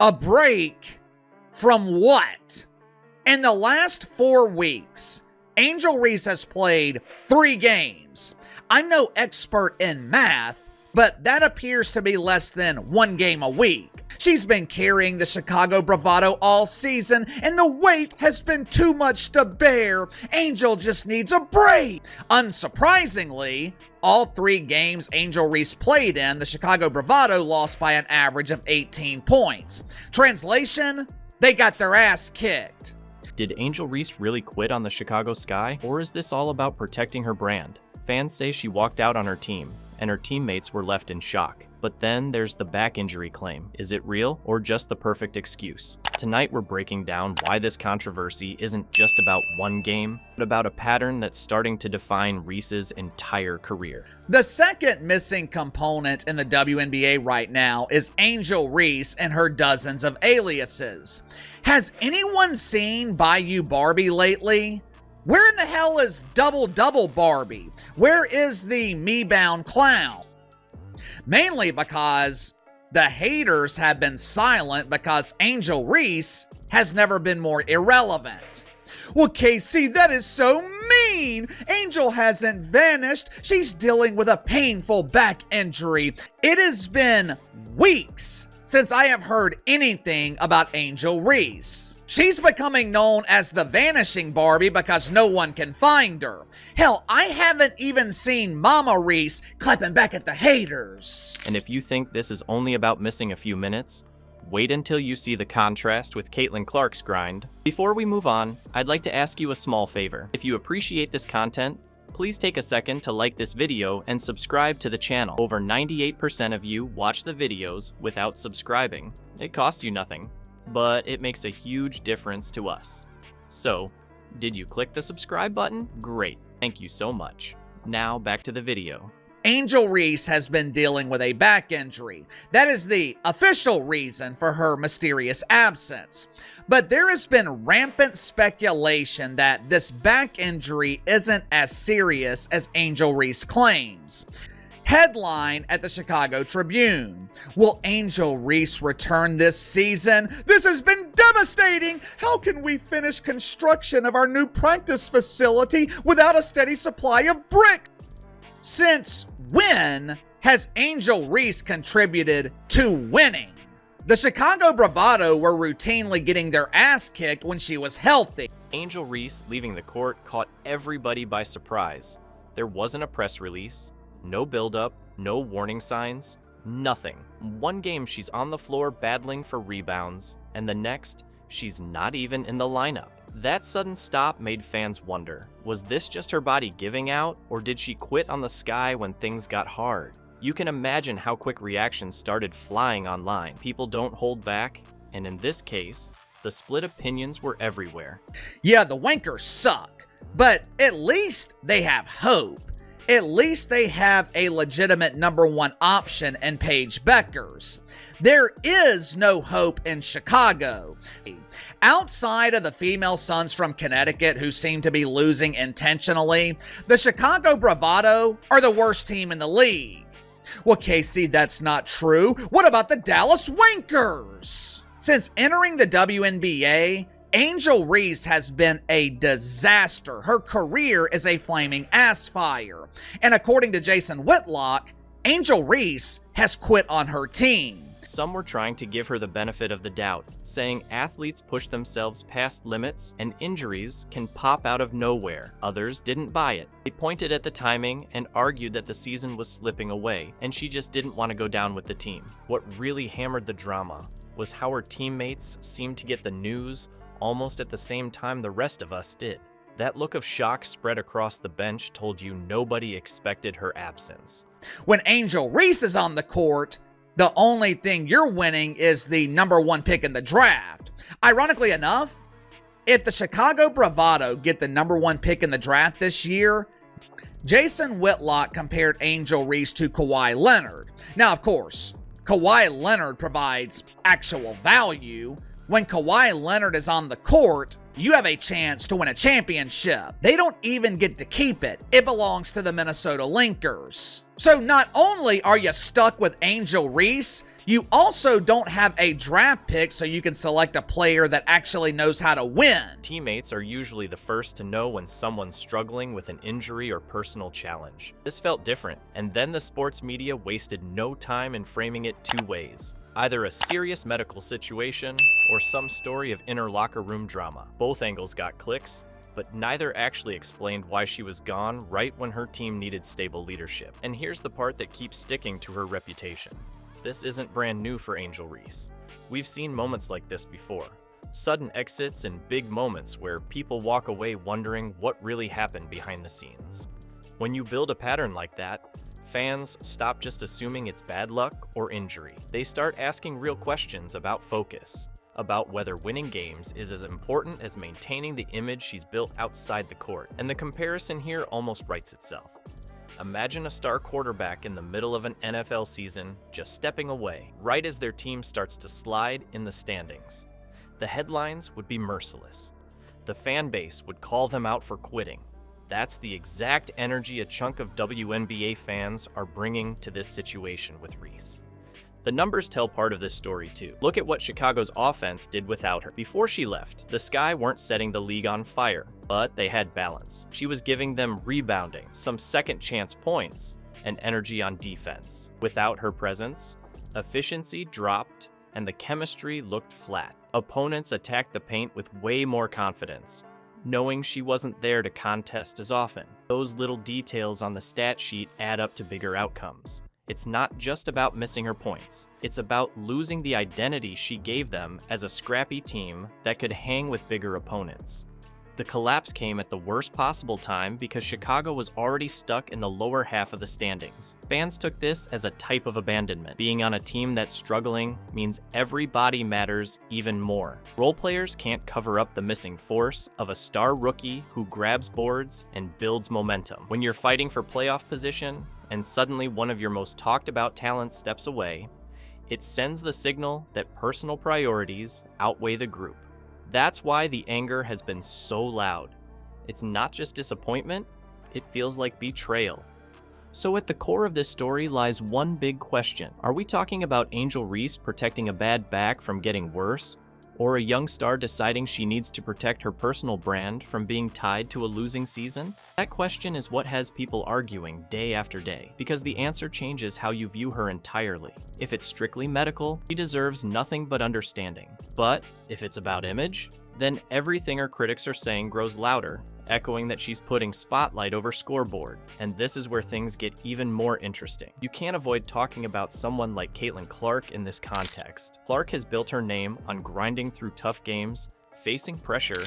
A break from what? In the last 4 weeks, Angel Reese has played 3 games. I'm no expert in math, but that appears to be less than 1 game a week. She's been carrying the Chicago Bravado all season, and the weight has been too much to bear. Angel just needs a break. Unsurprisingly, all 3 games Angel Reese played in, the Chicago Bravado lost by an average of 18 points. Translation, they got their ass kicked. Did Angel Reese really quit on the Chicago Sky, or is this all about protecting her brand? Fans say she walked out on her team, and her teammates were left in shock. But then there's the back injury claim. Is it real, or just the perfect excuse? Tonight we're breaking down why this controversy isn't just about one game, but about a pattern that's starting to define Reese's entire career. The second missing component in the WNBA right now is Angel Reese and her dozens of aliases. Has anyone seen Bayou Barbie lately? Where in the hell is Double Double Barbie? Where is the Me-Bound Clown? Mainly because the haters have been silent because Angel Reese has never been more irrelevant. Well, Casey, that is so mean! Angel hasn't vanished. She's dealing with a painful back injury. It has been weeks since I have heard anything about Angel Reese. She's becoming known as the Vanishing Barbie because no one can find her. Hell, I haven't even seen Mama Reese clapping back at the haters. And if you think this is only about missing a few minutes, wait until you see the contrast with Caitlin Clark's grind. Before we move on, I'd like to ask you a small favor. If you appreciate this content, please take a second to like this video and subscribe to the channel. Over 98% of you watch the videos without subscribing. It costs you nothing, but it makes a huge difference to us. So, did you click the subscribe button? Great, thank you so much. Now back to the video. Angel Reese has been dealing with a back injury. That is the official reason for her mysterious absence. But there has been rampant speculation that this back injury isn't as serious as Angel Reese claims. Headline at the Chicago Tribune. Will Angel Reese return this season? This has been devastating! How can we finish construction of our new practice facility without a steady supply of bricks? Since when has Angel Reese contributed to winning? The Chicago Bravado were routinely getting their ass kicked when she was healthy. Angel Reese leaving the court caught everybody by surprise. There wasn't a press release. No build-up, no warning signs, nothing. One game she's on the floor battling for rebounds, and the next, she's not even in the lineup. That sudden stop made fans wonder, was this just her body giving out, or did she quit on the Sky when things got hard? You can imagine how quick reactions started flying online. People don't hold back, and in this case, the split opinions were everywhere. Yeah, the Wankers suck, but at least they have hope. At least they have a legitimate number 1 option in Paige Bueckers. There is no hope in Chicago. Outside of the female Suns from Connecticut who seem to be losing intentionally, the Chicago Bravado are the worst team in the league. Well, Casey, that's not true. What about the Dallas Wankers? Since entering the WNBA, Angel Reese has been a disaster. Her career is a flaming ass fire. And according to Jason Whitlock, Angel Reese has quit on her team. Some were trying to give her the benefit of the doubt, saying athletes push themselves past limits and injuries can pop out of nowhere. Others didn't buy it. They pointed at the timing and argued that the season was slipping away, and she just didn't want to go down with the team. What really hammered the drama was how her teammates seemed to get the news almost at the same time the rest of us did. That look of shock spread across the bench told you nobody expected her absence. When Angel Reese is on the court, the only thing you're winning is the number 1 pick in the draft. Ironically enough, if the Chicago Bravado get the number 1 pick in the draft this year, Jason Whitlock compared Angel Reese to Kawhi Leonard. Now, of course, Kawhi Leonard provides actual value. When Kawhi Leonard is on the court, you have a chance to win a championship. They don't even get to keep it. It belongs to the Minnesota Lynxers. So not only are you stuck with Angel Reese, You also don't have a draft pick, so you can select a player that actually knows how to win. Teammates are usually the first to know when someone's struggling with an injury or personal challenge. This felt different, and then the sports media wasted no time in framing it two ways. Either a serious medical situation or some story of inner locker room drama. Both angles got clicks, but neither actually explained why she was gone right when her team needed stable leadership. And here's the part that keeps sticking to her reputation. This isn't brand new for Angel Reese. We've seen moments like this before. Sudden exits and big moments where people walk away wondering what really happened behind the scenes. When you build a pattern like that, fans stop just assuming it's bad luck or injury. They start asking real questions about focus, about whether winning games is as important as maintaining the image she's built outside the court. And the comparison here almost writes itself. Imagine a star quarterback in the middle of an NFL season just stepping away, right as their team starts to slide in the standings. The headlines would be merciless. The fan base would call them out for quitting. That's the exact energy a chunk of WNBA fans are bringing to this situation with Reese. The numbers tell part of this story too. Look at what Chicago's offense did without her. Before she left, the Sky weren't setting the league on fire, but they had balance. She was giving them rebounding, some second chance points, and energy on defense. Without her presence, efficiency dropped and the chemistry looked flat. Opponents attacked the paint with way more confidence, knowing she wasn't there to contest as often. Those little details on the stat sheet add up to bigger outcomes. It's not just about missing her points. It's about losing the identity she gave them as a scrappy team that could hang with bigger opponents. The collapse came at the worst possible time because Chicago was already stuck in the lower half of the standings. Fans took this as a type of abandonment. Being on a team that's struggling means everybody matters even more. Role players can't cover up the missing force of a star rookie who grabs boards and builds momentum. When you're fighting for playoff position, and suddenly one of your most talked about talents steps away, it sends the signal that personal priorities outweigh the group. That's why the anger has been so loud. It's not just disappointment, it feels like betrayal. So at the core of this story lies one big question. Are we talking about Angel Reese protecting a bad back from getting worse? Or a young star deciding she needs to protect her personal brand from being tied to a losing season? That question is what has people arguing day after day, because the answer changes how you view her entirely. If it's strictly medical, she deserves nothing but understanding. But if it's about image, then everything her critics are saying grows louder, echoing that she's putting spotlight over scoreboard. And this is where things get even more interesting. You can't avoid talking about someone like Caitlin Clark in this context. Clark has built her name on grinding through tough games, facing pressure,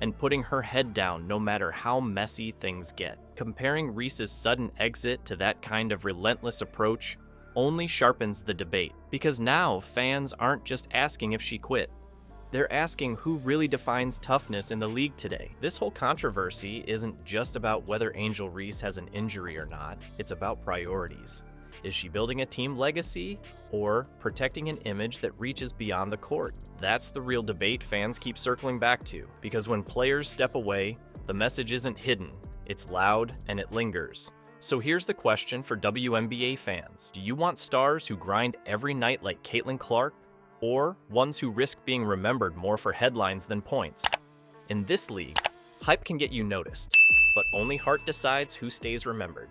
and putting her head down no matter how messy things get. Comparing Reese's sudden exit to that kind of relentless approach only sharpens the debate, because now fans aren't just asking if she quit. They're asking who really defines toughness in the league today. This whole controversy isn't just about whether Angel Reese has an injury or not, it's about priorities. Is she building a team legacy or protecting an image that reaches beyond the court? That's the real debate fans keep circling back to, because when players step away, the message isn't hidden, it's loud and it lingers. So here's the question for WNBA fans. Do you want stars who grind every night like Caitlin Clark? Or ones who risk being remembered more for headlines than points? In this league, hype can get you noticed, but only heart decides who stays remembered.